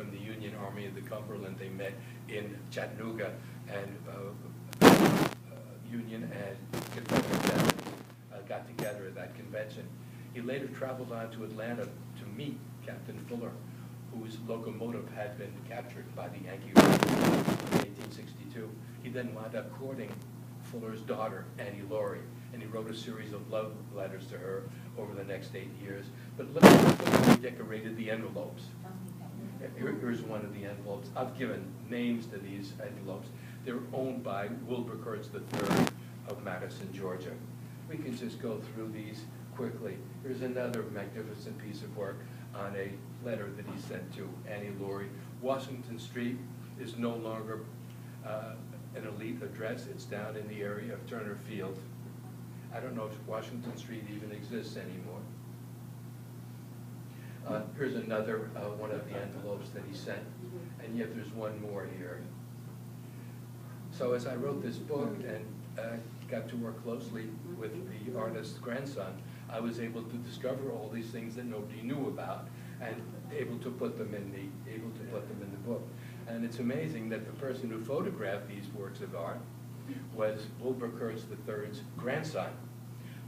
from the Union Army of the Cumberland. They met in Chattanooga, and Union and Confederate veterans got together at that convention. He later traveled on to Atlanta to meet Captain Fuller, whose locomotive had been captured by the Yankee in 1862. He then wound up courting Fuller's daughter, Annie Laurie, and he wrote a series of love letters to her over the next 8 years. But look how he decorated the envelopes. Here's one of the envelopes. I've given names to these envelopes. They're owned by Wilbur Kurtz III of Madison, Georgia. We can just go through these quickly. Here's another magnificent piece of work on a letter that he sent to Annie Laurie. Washington Street is no longer an elite address. It's down in the area of Turner Field. I don't know if Washington Street even exists anymore. Here's another one of the envelopes that he sent, and yet there's one more here. So as I wrote this book and got to work closely with the artist's grandson, I was able to discover all these things that nobody knew about, and able to put them in the book. And it's amazing that the person who photographed these works of art was Wilbur Kurtz III's grandson.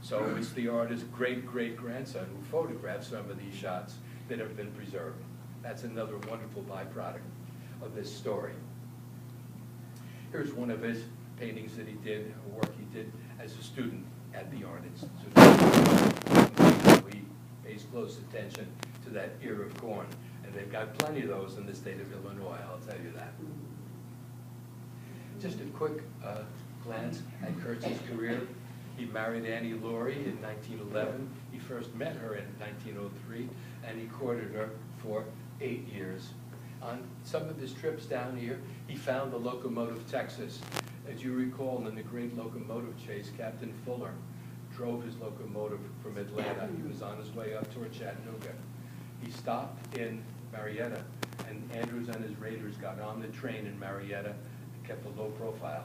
So it's the artist's great-great-grandson who photographed some of these shots that have been preserved. That's another wonderful byproduct of this story. Here's one of his paintings that he did, a work he did as a student at the Art Institute. He pays close attention to that ear of corn, and they've got plenty of those in the state of Illinois, I'll tell you that. Just a quick glance at Kurtz's career. He married Annie Laurie in 1911. He first met her in 1903, and he courted her for 8 years. On some of his trips down here, he found the locomotive Texas. As you recall, in the great locomotive chase, Captain Fuller drove his locomotive from Atlanta. He was on his way up toward Chattanooga. He stopped in Marietta, and Andrews and his raiders got on the train in Marietta and kept a low profile.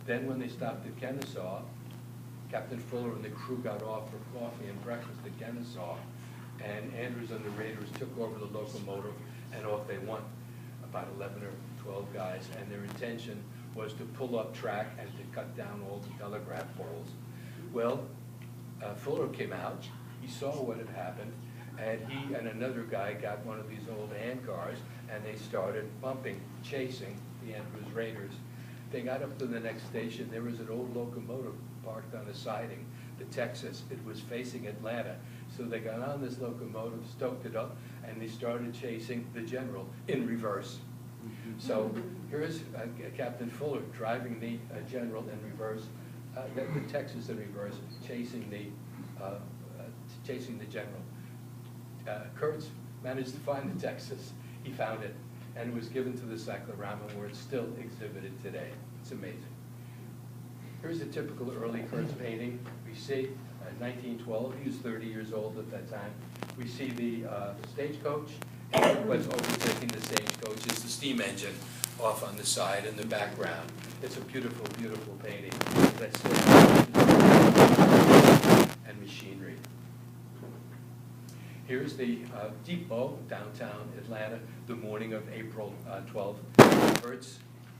Then when they stopped at Kennesaw, Captain Fuller and the crew got off for coffee and breakfast at Kennesaw, and Andrews and the raiders took over the locomotive, and off they went, about 11 or 12 guys, and their intention was to pull up track and to cut down all the telegraph poles. Well, Fuller came out, he saw what had happened, and he and another guy got one of these old hand cars, and they started bumping, chasing the Andrews raiders. They got up to the next station. There was an old locomotive parked on the siding, the Texas. It was facing Atlanta. So they got on this locomotive, stoked it up, and they started chasing the general in reverse. So here's Captain Fuller driving the general in reverse, the Texas in reverse, chasing the general. Kurtz managed to find the Texas. He found it, and it was given to the cyclorama, where it's still exhibited today. It's amazing. Here's a typical early Kurtz painting. We see 1912, he was 30 years old at that time. We see the stagecoach, and what's overtaking the stagecoach is the steam engine off on the side in the background. It's a beautiful, beautiful painting. That's and machinery. Here's the depot, downtown Atlanta, the morning of April 12th. Kurtz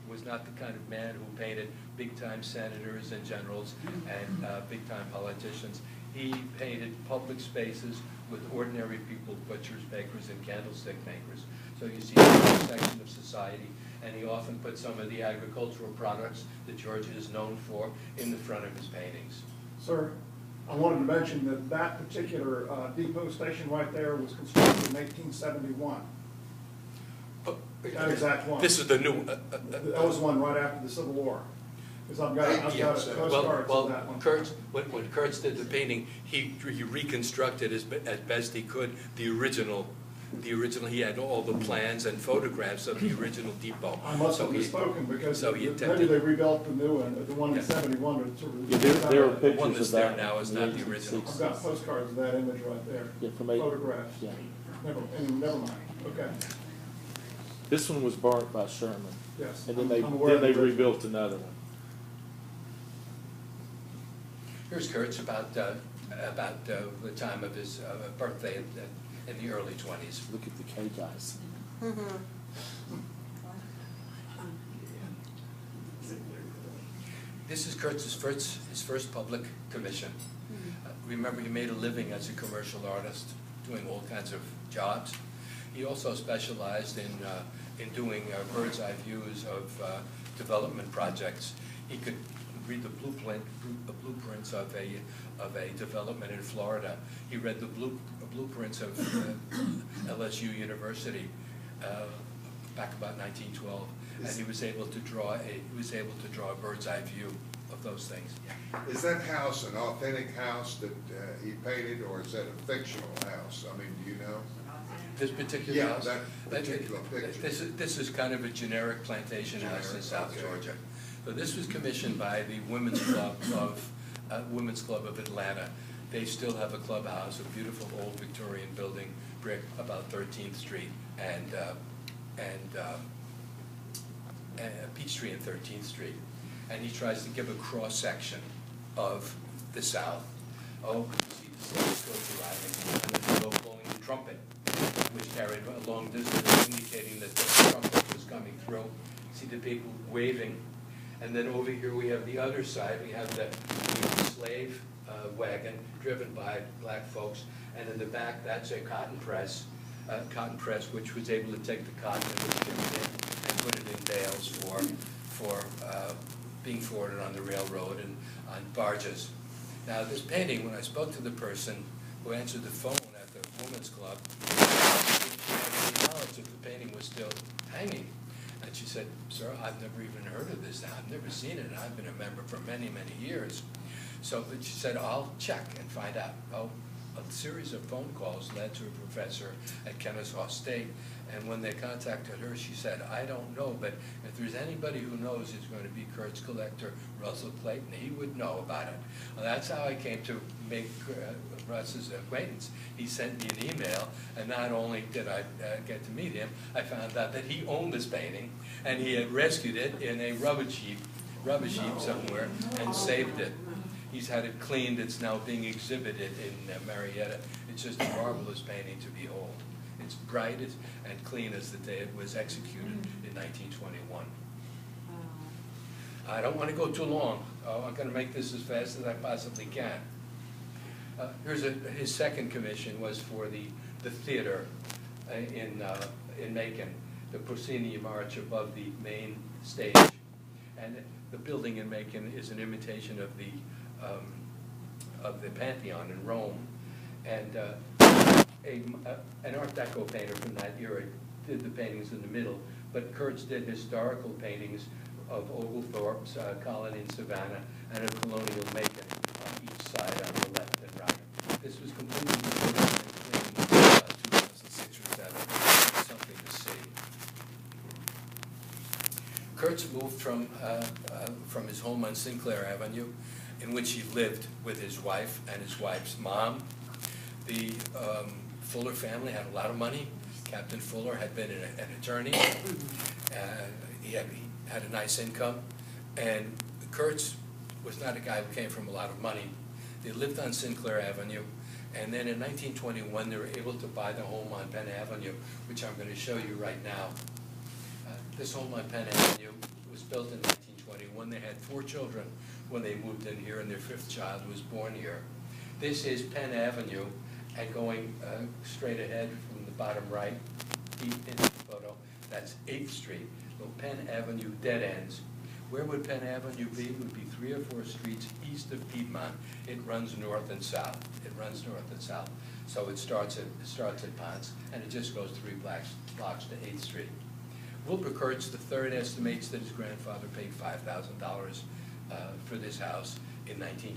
was not the kind of man who painted big-time senators and generals and big-time politicians. He painted public spaces with ordinary people, butchers, bakers, and candlestick makers. So you see a section of society, and he often put some of the agricultural products that Georgia is known for in the front of his paintings. Sir, I wanted to mention that that particular depot station right there was constructed in 1871. That exact one. This is the new. That was one right after the Civil War. Because I've got postcards of that one. Kurtz, when Kurtz did the painting, he reconstructed as best he could the original. He had all the plans and photographs of the original depot. I must have misspoken because maybe they rebuilt the new one, the one in 71. Or sort of there are the pictures one that's of there that now is not the original. I've got postcards of that image right there. Yeah, from photographs. Yeah. Never mind. Okay. This one was burnt by Sherman. Yes. And then they rebuilt another one. Here's Kurtz about the time of his birthday in the early 20s. Look at the cake eyes. This is Kurtz's his first public commission. Remember, he made a living as a commercial artist, doing all kinds of jobs. He also specialized in doing bird's eye views of development projects. He could read the blueprints of a development in Florida. He read the blueprints of LSU University back about 1912, and he was able to draw a bird's eye view of those things. Is that house an authentic house that he painted, or is that a fictional house? I mean, do you know? This particular house? that particular picture. This is kind of a generic plantation house in South Georgia. So this was commissioned by the Women's Club of Atlanta. They still have a clubhouse, a beautiful old Victorian building, brick, about 13th Street and Peachtree and 13th Street. And he tries to give a cross section of the South. Oh, you see the slave arriving, and then they go blowing the trumpet, which carried a long distance, indicating that the trumpet was coming through. See the people waving. And then over here we have the other side. We have the slave wagon driven by black folks. And in the back, that's a cotton press, which was able to take the cotton that was shipped in and put it in bales for being forwarded on the railroad and on barges. Now, this painting, when I spoke to the person who answered the phone at the Women's Club, she had any knowledge that the painting was still hanging. And she said, "Sir, I've never even heard of this. I've never seen it. I've been a member for many, many years." So she said, "I'll check and find out." Oh, a series of phone calls led to a professor at Kennesaw State. And when they contacted her, she said, "I don't know, but if there's anybody who knows it's going to be Kurtz collector Russell Clayton, he would know about it." Well, that's how I came to make Russ's acquaintance. He sent me an email, and not only did I get to meet him, I found out that he owned this painting, and he had rescued it in a rubbish heap somewhere, and saved it. He's had it cleaned. It's now being exhibited in Marietta. It's just a marvelous painting to behold. It's bright and clean as the day it was executed in 1921. I don't want to go too long. I'm going to make this as fast as I possibly can. His second commission was for the theater in Macon, the proscenium arch above the main stage. And the building in Macon is an imitation of the Pantheon in Rome. And an Art Deco painter from that era did the paintings in the middle, but Kurtz did historical paintings of Oglethorpe's colony in Savannah and of colonial Macon on each side, on the left and right. This was completely removed in 2006 or 2007. Something to see. Kurtz moved from his home on Sinclair Avenue, in which he lived with his wife and his wife's mom. The Fuller family had a lot of money. Captain Fuller had been an attorney. He had a nice income. And Kurtz was not a guy who came from a lot of money. They lived on Sinclair Avenue. And then in 1921, they were able to buy the home on Penn Avenue, which I'm going to show you right now. This home on Penn Avenue was built in 1921. They had 4 children when they moved in here, and their 5th child was born here. This is Penn Avenue, and going straight ahead from the bottom right, in the photo, that's 8th Street. So Penn Avenue dead ends. Where would Penn Avenue be? It would be 3 or 4 streets east of Piedmont. It runs north and south. It runs north and south. So it starts at Ponce, and it just goes 3 blocks to 8th Street. Wilbur Kurtz III estimates that his grandfather paid $5,000 for this house in 1920.